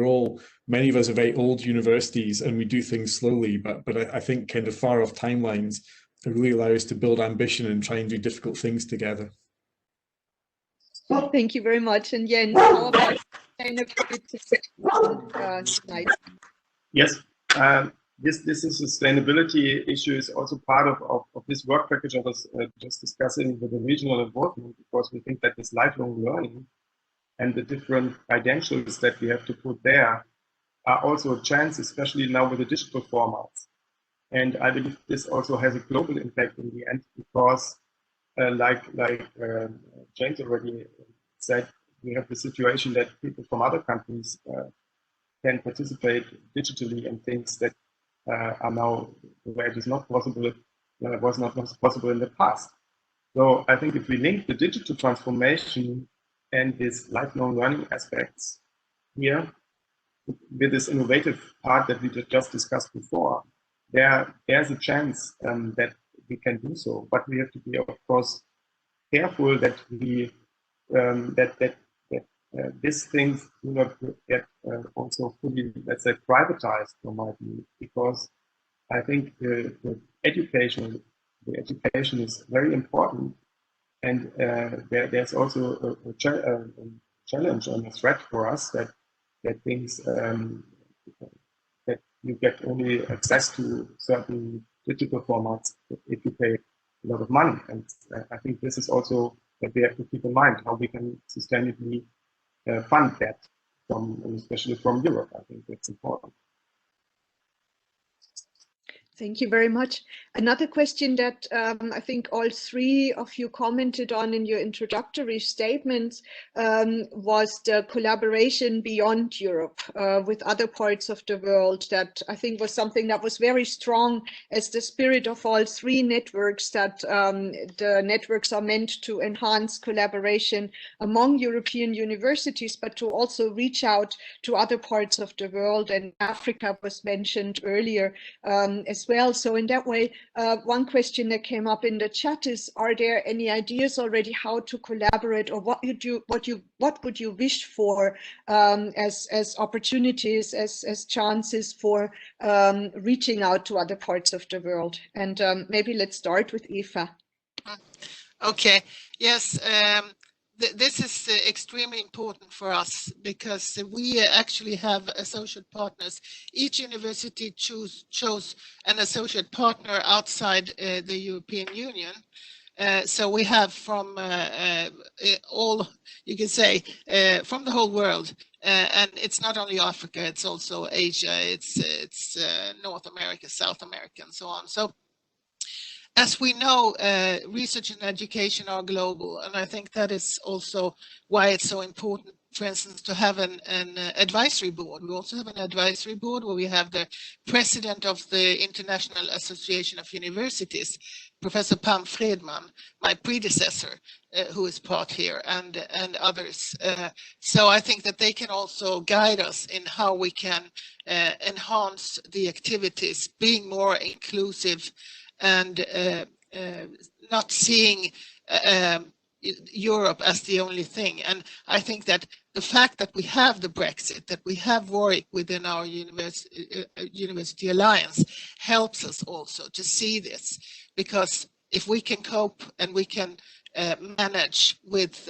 Many of us are very old universities and we do things slowly, but I think kind of far off timelines really allow us to build ambition and try and do difficult things together. Thank you very much. And Jens, how about sustainability? Yes, this is sustainability issue is also part of this work package I was just discussing with the regional involvement, because we think that this lifelong learning and the different credentials that we have to put there are also a chance, especially now with the digital formats. And I believe this also has a global impact in the end, because like James already said, we have the situation that people from other countries can participate digitally in things that are now where it is not possible, was not possible in the past. So I think if we link the digital transformation and this lifelong learning aspects here with this innovative part that we just discussed before, there's a chance that we can do so. But we have to be, of course, careful that we these things do not get also fully, let's say, privatized from my view, because I think the education is very important, and there's also a challenge and a threat for us that things that you get only access to certain digital formats if you pay a lot of money, and I think this is also that we have to keep in mind how we can sustainably fund that, especially from Europe. I think that's important. Thank you very much. Another question that I think all three of you commented on in your introductory statements was the collaboration beyond Europe with other parts of the world. That I think was something that was very strong as the spirit of all three networks, that the networks are meant to enhance collaboration among European universities, but to also reach out to other parts of the world. And Africa was mentioned earlier as well. So in that way, one question that came up in the chat is: are there any ideas already how to collaborate, or what would you wish for as opportunities, as chances for reaching out to other parts of the world? And maybe let's start with Eva. Okay. Yes. This is extremely important for us, because we actually have associate partners. Each university chose an associate partner outside the European Union. So we have from all, you can say, from the whole world. And it's not only Africa, it's also Asia, it's North America, South America, and so on. So as we know, research and education are global, and I think that is also why it's so important, for instance, to have an advisory board. We also have an advisory board where we have the president of the International Association of Universities, Professor Pam Fredman, my predecessor, who is part here, and others. So I think that they can also guide us in how we can enhance the activities, being more inclusive, and not seeing Europe as the only thing. And I think that the fact that we have the Brexit, that we have Warwick within our university alliance, helps us also to see this, because if we can cope and we can manage with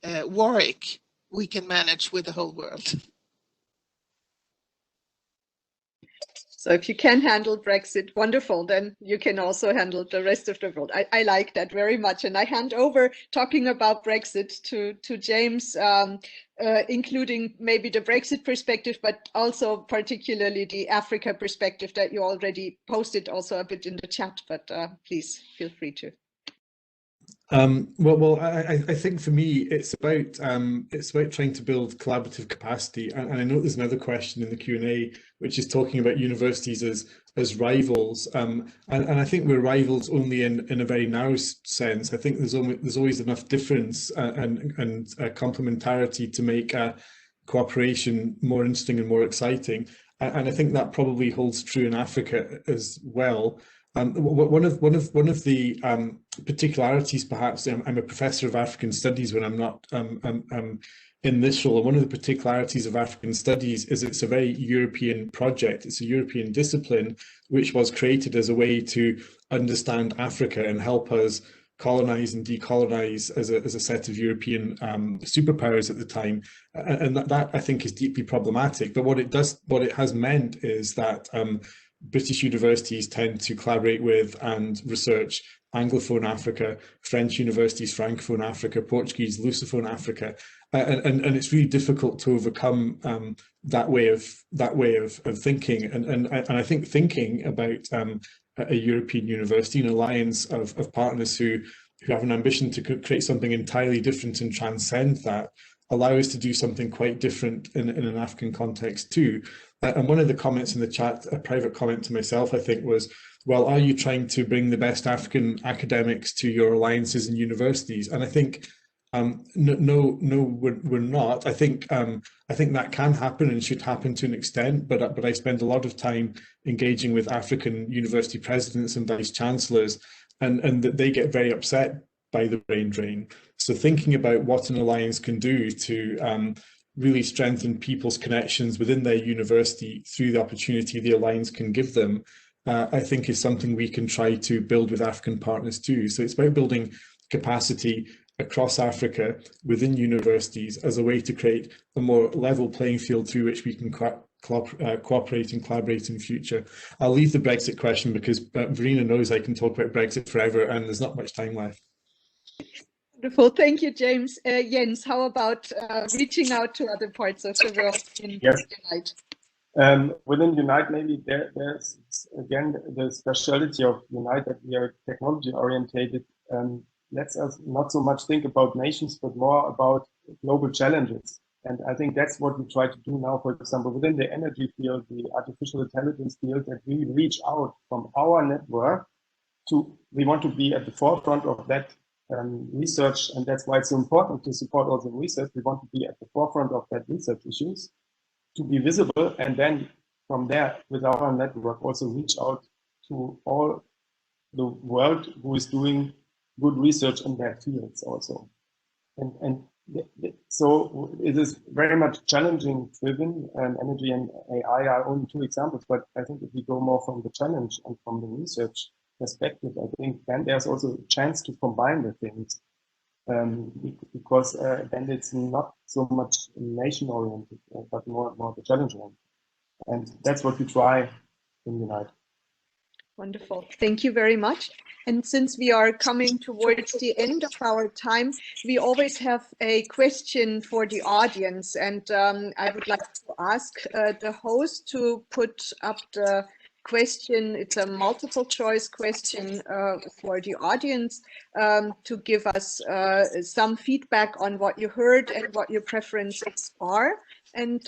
Warwick, we can manage with the whole world. So if you can handle Brexit, wonderful, then you can also handle the rest of the world. I like that very much. And I hand over talking about Brexit to James, including maybe the Brexit perspective, but also particularly the Africa perspective that you already posted also a bit in the chat, but please feel free to. I think for me it's about trying to build collaborative capacity, and I know there's another question in the Q&A which is talking about universities as rivals, and I think we're rivals only in a very narrow sense. I think there's always enough difference and complementarity to make cooperation more interesting and more exciting, and I think that probably holds true in Africa as well. One of the particularities, perhaps, I'm a professor of African studies when I'm not in this role. And one of the particularities of African studies is it's a very European project. It's a European discipline which was created as a way to understand Africa and help us colonize and decolonize as a set of European superpowers at the time, and that I think is deeply problematic. But what it has meant is that British universities tend to collaborate with and research Anglophone Africa, French universities Francophone Africa, Portuguese Lusophone Africa, and it's really difficult to overcome that way of thinking. And I think thinking about a European university, an alliance of partners who have an ambition to create something entirely different and transcend that, allow us to do something quite different in an African context too. And one of the comments in the chat, a private comment to myself, I think, was, well, are you trying to bring the best African academics to your alliances and universities? And I think, no, we're not. I think that can happen and should happen to an extent, but I spend a lot of time engaging with African university presidents and vice-chancellors, and they get very upset by the brain drain. So thinking about what an alliance can do to really strengthen people's connections within their university through the opportunity the alliance can give them, I think is something we can try to build with African partners too. So it's about building capacity across Africa within universities as a way to create a more level playing field through which we can cooperate and collaborate in the future. I'll leave the Brexit question because Verena knows I can talk about Brexit forever and there's not much time left. Wonderful, thank you, James. Jens, how about reaching out to other parts of the world in Unite? Within Unite, maybe there's again the speciality of Unite that we are technology orientated. Let's us not so much think about nations, but more about global challenges. And I think that's what we try to do now, for example, within the energy field, the artificial intelligence field, that we reach out from our network we want to be at the forefront of that research, and that's why it's so important to support also research. We want to be at the forefront of that research issues, to be visible, and then from there, with our network, also reach out to all the world who is doing good research in their fields also. And so it is very much challenging driven, and energy and AI are only two examples, but I think if we go more from the challenge and from the research perspective, I think then there's also a chance to combine the things, because then it's not so much nation oriented, but more the challenge oriented, and that's what we try in Unite. Wonderful, thank you very much. And since we are coming towards the end of our time, we always have a question for the audience, and I would like to ask the host to put up the question. It's a multiple choice question for the audience to give us some feedback on what you heard and what your preferences are. And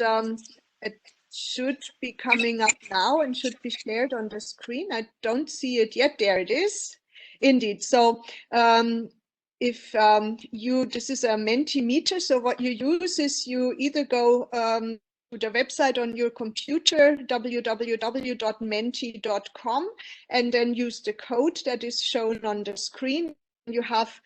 it should be coming up now and should be shared on the screen. I don't see it yet. There it is. Indeed. So if this is a Mentimeter, so what you use is you either go to the website on your computer, www.menti.com, and then use the code that is shown on the screen. you have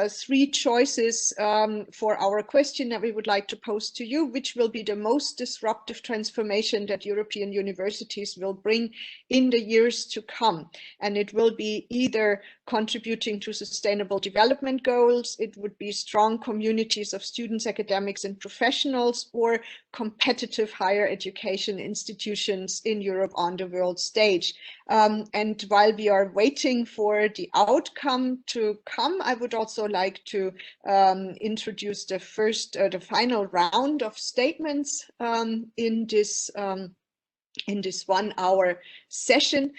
three choices for our question that we would like to pose to you. Which will be the most disruptive transformation that European universities will bring in the years to come? And it will be either contributing to sustainable development goals, it would be strong communities of students, academics, and professionals, or competitive higher education institutions in Europe on the world stage. And while we are waiting for the outcome to come, I would also like to introduce the final round of statements in this 1 hour session.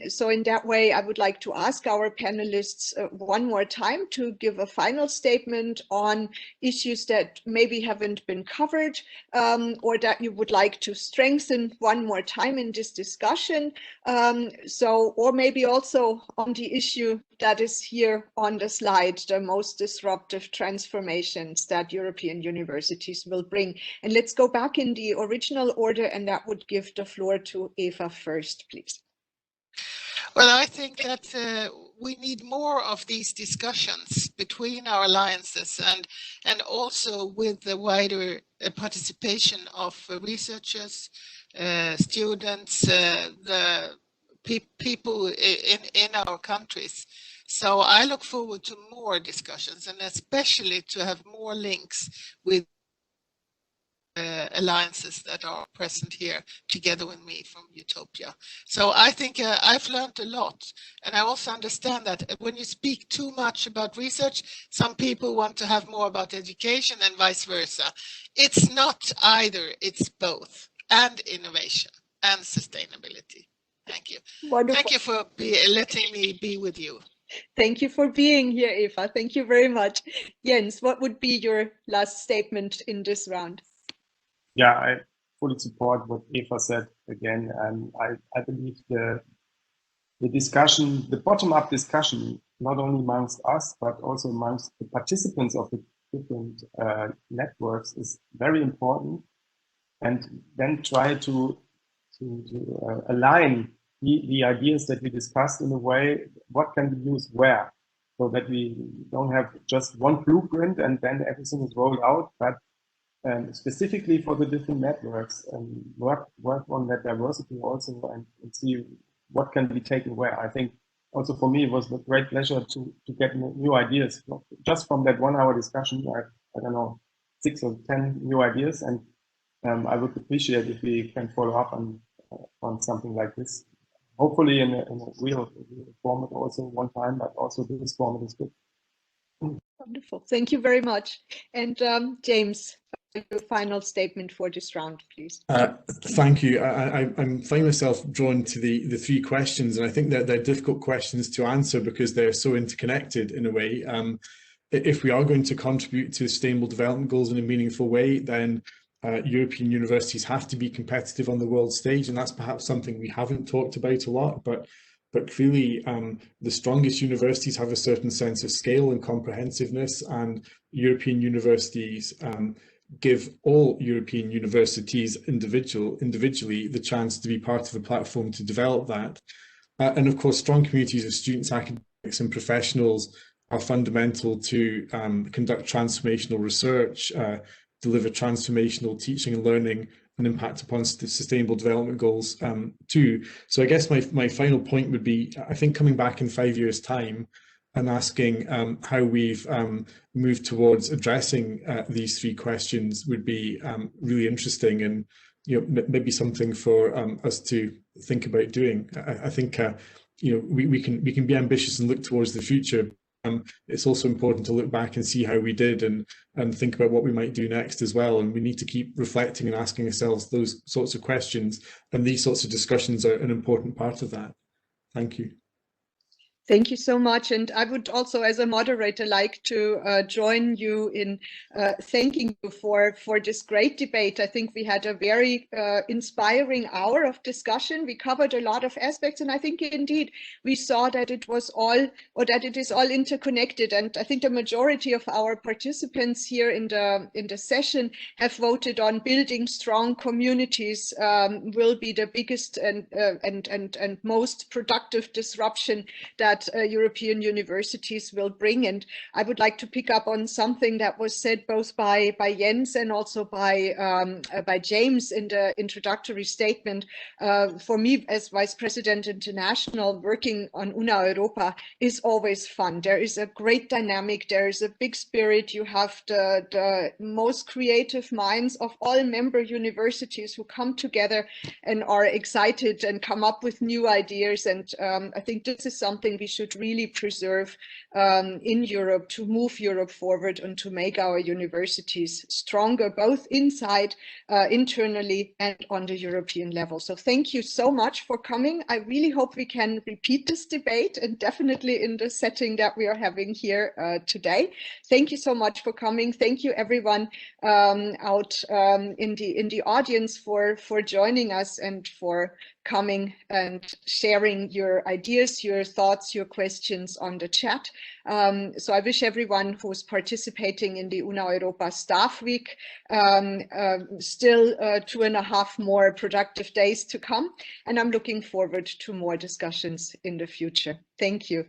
So in that way, I would like to ask our panelists one more time to give a final statement on issues that maybe haven't been covered, or that you would like to strengthen one more time in this discussion. Or maybe also on the issue that is here on the slide, the most disruptive transformations that European universities will bring. And let's go back in the original order, and that would give the floor to Eva first, please. Well, I think that we need more of these discussions between our alliances and also with the wider participation of researchers, students, the people in our countries. So I look forward to more discussions, and especially to have more links with alliances that are present here together with me from Utopia. So I think I've learned a lot, and I also understand that when you speak too much about research, some people want to have more about education and vice versa. It's not either, it's both, and innovation and sustainability. Thank you. Wonderful. Thank you for letting me be with you. Thank you for being here, Eva. Thank you very much. Jens, what would be your last statement in this round? Yeah, I fully support what Eva said again. I believe the discussion, the bottom-up discussion, not only amongst us, but also amongst the participants of the different networks is very important. And then try to align the ideas that we discussed in a way, what can be used where, so that we don't have just one blueprint and then everything is rolled out, but specifically for the different networks, work on that diversity also and see what can be taken where. I think also for me it was a great pleasure to get new ideas just from that 1 hour discussion. I don't know, 6 or 10 new ideas, and I would appreciate if we can follow up on something like this. Hopefully in a real format also one time, but also this format is good. Wonderful. Thank you very much. And James, your final statement for this round, please. Thank you. I find myself drawn to the three questions, and I think that they're difficult questions to answer because they're so interconnected in a way. If we are going to contribute to sustainable development goals in a meaningful way, then European universities have to be competitive on the world stage, and that's perhaps something we haven't talked about a lot, but clearly the strongest universities have a certain sense of scale and comprehensiveness, and European universities give all European universities individually the chance to be part of a platform to develop that. And of course, strong communities of students, academics and professionals are fundamental to conduct transformational research, deliver transformational teaching and learning, and impact upon sustainable development goals too. So I guess my final point would be, I think coming back in 5 years' time and asking how we've moved towards addressing these three questions would be really interesting, and maybe something for us to think about doing. I think we can be ambitious and look towards the future. It's also important to look back and see how we did and think about what we might do next as well. And we need to keep reflecting and asking ourselves those sorts of questions. And these sorts of discussions are an important part of that. Thank you. Thank you so much. And I would also, as a moderator, like to join you in thanking you for this great debate. I think we had a very inspiring hour of discussion. We covered a lot of aspects, and I think indeed we saw that it was all, or that it is all interconnected. And I think the majority of our participants here in the session have voted on building strong communities will be the biggest and most productive disruption that that European universities will bring. And I would like to pick up on something that was said both by Jens and also by James in the introductory statement. For me, as Vice President International, working on Europa is always fun. There is a great dynamic, there is a big spirit. You have the most creative minds of all member universities who come together and are excited and come up with new ideas. And I think this is something we should really preserve in Europe, to move Europe forward and to make our universities stronger, both inside, internally, and on the European level. So thank you so much for coming. I really hope we can repeat this debate, and definitely in the setting that we are having here today. Thank you so much for coming. Thank you everyone out in the audience for joining us and for coming and sharing your ideas, your thoughts, your questions on the chat. So I wish everyone who's participating in the Europa Staff Week still 2.5 more productive days to come. And I'm looking forward to more discussions in the future. Thank you.